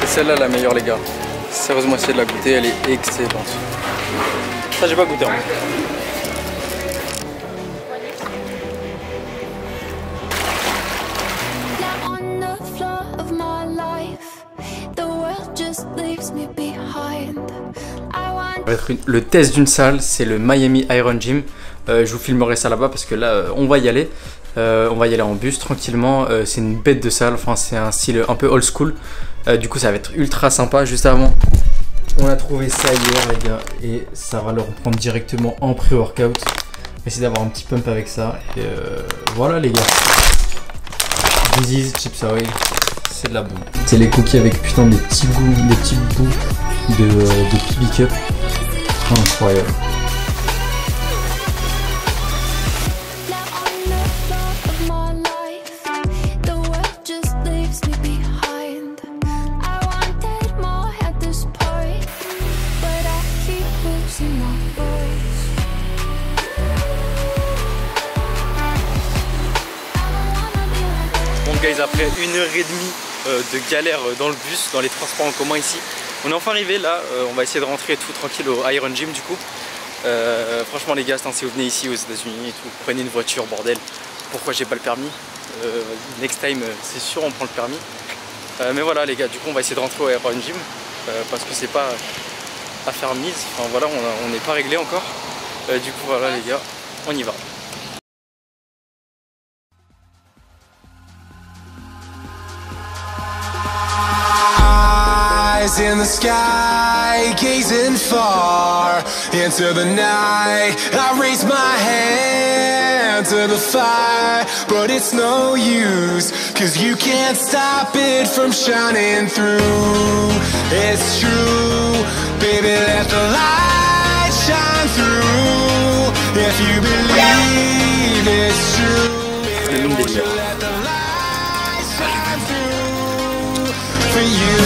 C'est celle-là la meilleure les gars. Sérieusement, essayez de la goûter, elle est excellente. Ça j'ai pas goûté en fait. Ça va être le test d'une salle, c'est le Miami Iron Gym. Je vous filmerai ça là-bas parce que là on va y aller. On va y aller en bus tranquillement. C'est une bête de salle, enfin c'est un style un peu old school. Du coup ça va être ultra sympa. Juste avant, on a trouvé ça hier les gars et ça va le reprendre directement en pré-workout. On va essayer d'avoir un petit pump avec ça. Et voilà les gars. This chips Ahoy, c'est de la bombe. C'est les cookies avec putain des petits bouts de PB Cup. Incroyable. Bon guys, après 1h30 de galère dans le bus, dans les transports en commun ici, on est enfin arrivé là. On va essayer de rentrer tout tranquille au Iron Gym du coup. Franchement les gars, si vous venez ici aux États-Unis et tout, prenez une voiture bordel. Pourquoi j'ai pas le permis? Next time c'est sûr on prend le permis. Mais voilà les gars, du coup on va essayer de rentrer au Iron Gym parce que c'est pas à faire mise. Enfin voilà, on n'est pas réglé encore. Du coup voilà les gars, on y va. In the sky, gazing far into the night, I raise my hand to the fire, but it's no use, 'cause you can't stop it from shining through. It's true, baby, let the light shine through. If you believe it's true, let the light shine through. For you.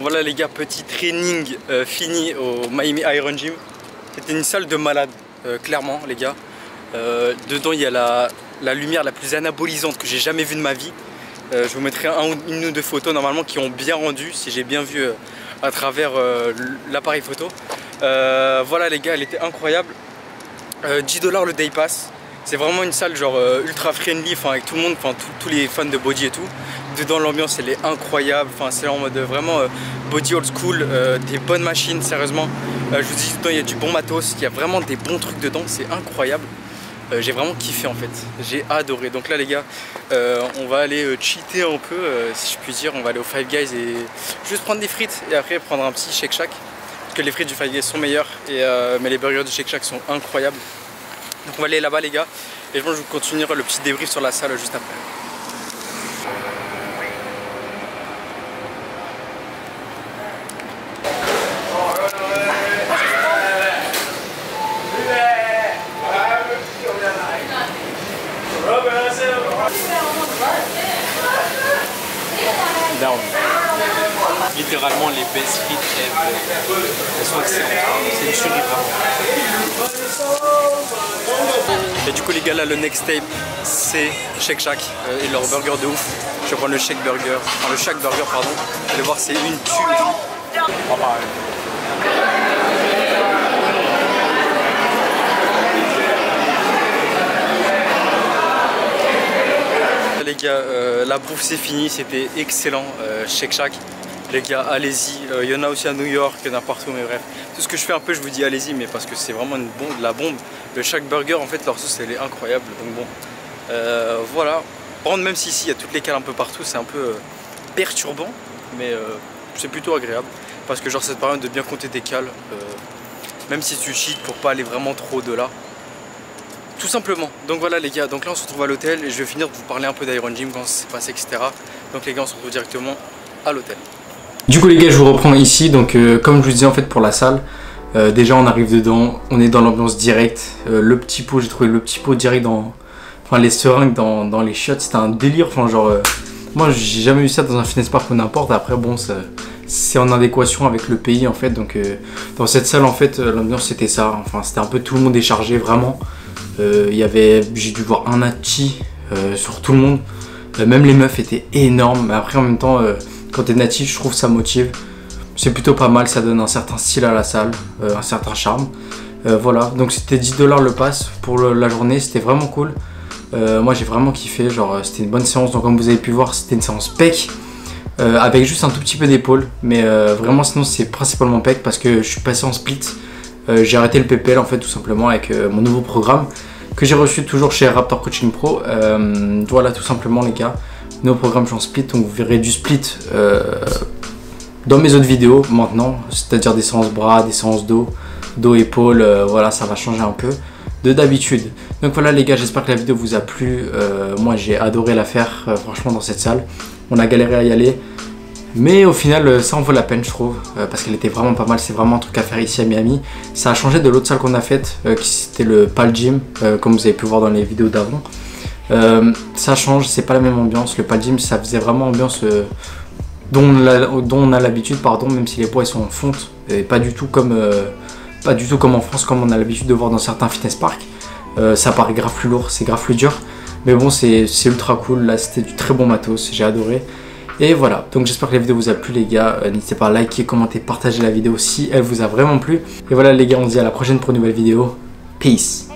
Voilà les gars, petit training fini au Miami Iron Gym. C'était une salle de malade, clairement les gars. Dedans il y a la lumière la plus anabolisante que j'ai jamais vue de ma vie. Je vous mettrai une ou deux photos normalement qui ont bien rendu, si j'ai bien vu à travers l'appareil photo. Voilà les gars, elle était incroyable. 10 $ le day pass. C'est vraiment une salle genre ultra friendly, avec tout le monde, tous les fans de body et tout. Dedans l'ambiance elle est incroyable, c'est en mode vraiment body old school, des bonnes machines, sérieusement. Je vous dis dedans il y a du bon matos, il y a vraiment des bons trucs dedans, c'est incroyable. J'ai vraiment kiffé en fait, j'ai adoré. Donc là les gars, on va aller cheater un peu, si je puis dire. On va aller au Five Guys et juste prendre des frites et après prendre un petit Shake Shack. Parce que les frites du Five Guys sont meilleures, mais les burgers du Shake Shack sont incroyables. Donc on va aller là-bas les gars, et je vous continuerai le petit débrief sur la salle juste après. Littéralement les best frites elles sont excellentes, c'est une tuerie vraiment. Et du coup les gars là le next tape c'est Shake Shack et leur burger de ouf. Je vais prendre le Shake Burger, enfin le Shack Burger pardon. Vous allez voir c'est une tuerie. Les gars, la bouffe c'est fini, c'était excellent, Shake Shack. Les gars, allez-y, il y en a aussi à New York, il y en a partout, mais bref. Tout ce que je fais un peu, je vous dis allez-y, mais parce que c'est vraiment une bombe, de la bombe. Le Shack Burger, en fait, leur sauce, elle est incroyable, donc bon. Voilà. Par contre, même si ici, il y a toutes les cales un peu partout, c'est un peu perturbant, mais c'est plutôt agréable. Parce que genre, ça te permet de bien compter tes cales, même si tu cheats pour pas aller vraiment trop au-delà. Tout simplement. Donc voilà les gars, donc là on se retrouve à l'hôtel et je vais finir de vous parler un peu d'Iron Gym, comment ça s'est passé, etc. Donc les gars, on se retrouve directement à l'hôtel. Du coup les gars, je vous reprends ici, donc comme je vous disais en fait pour la salle, déjà on arrive dedans, on est dans l'ambiance directe, le petit pot, j'ai trouvé le petit pot direct dans, enfin les seringues dans les chiottes, c'était un délire, enfin genre, moi j'ai jamais vu ça dans un fitness park ou n'importe, après bon c'est en adéquation avec le pays en fait, donc dans cette salle en fait l'ambiance c'était ça, enfin c'était un peu tout le monde est chargé vraiment, j'ai dû voir un Nati sur tout le monde, même les meufs étaient énormes, mais après en même temps quand t'es natif, je trouve ça motive. C'est plutôt pas mal, ça donne un certain style à la salle, un certain charme. Voilà, donc c'était 10 $ le pass pour la journée, c'était vraiment cool. Moi j'ai vraiment kiffé, genre c'était une bonne séance. Donc comme vous avez pu voir, c'était une séance pec avec juste un tout petit peu d'épaule. Mais vraiment sinon c'est principalement pec parce que je suis passé en split. J'ai arrêté le PPL en fait tout simplement avec mon nouveau programme que j'ai reçu toujours chez Raptor Coaching Pro. Voilà tout simplement les gars. Nos programmes sont split, donc vous verrez du split dans mes autres vidéos maintenant, c'est-à-dire des séances bras, des séances dos, épaules, voilà, ça va changer un peu de d'habitude. Donc voilà les gars, j'espère que la vidéo vous a plu, moi j'ai adoré la faire, franchement dans cette salle, on a galéré à y aller, mais au final ça en vaut la peine je trouve, parce qu'elle était vraiment pas mal, c'est vraiment un truc à faire ici à Miami. Ça a changé de l'autre salle qu'on a faite, qui c'était le Pal Gym, comme vous avez pu voir dans les vidéos d'avant. Ça change, c'est pas la même ambiance. Le Pal Gym ça faisait vraiment ambiance dont on a l'habitude, pardon, même si les poids ils sont en fonte et pas du tout comme en France, comme on a l'habitude de voir dans certains fitness parks. Ça paraît grave plus lourd, c'est grave plus dur, mais bon c'est ultra cool. Là c'était du très bon matos, j'ai adoré. Et voilà, donc j'espère que la vidéo vous a plu les gars, n'hésitez pas à liker, commenter, partager la vidéo si elle vous a vraiment plu. Et voilà les gars, on se dit à la prochaine pour une nouvelle vidéo. Peace.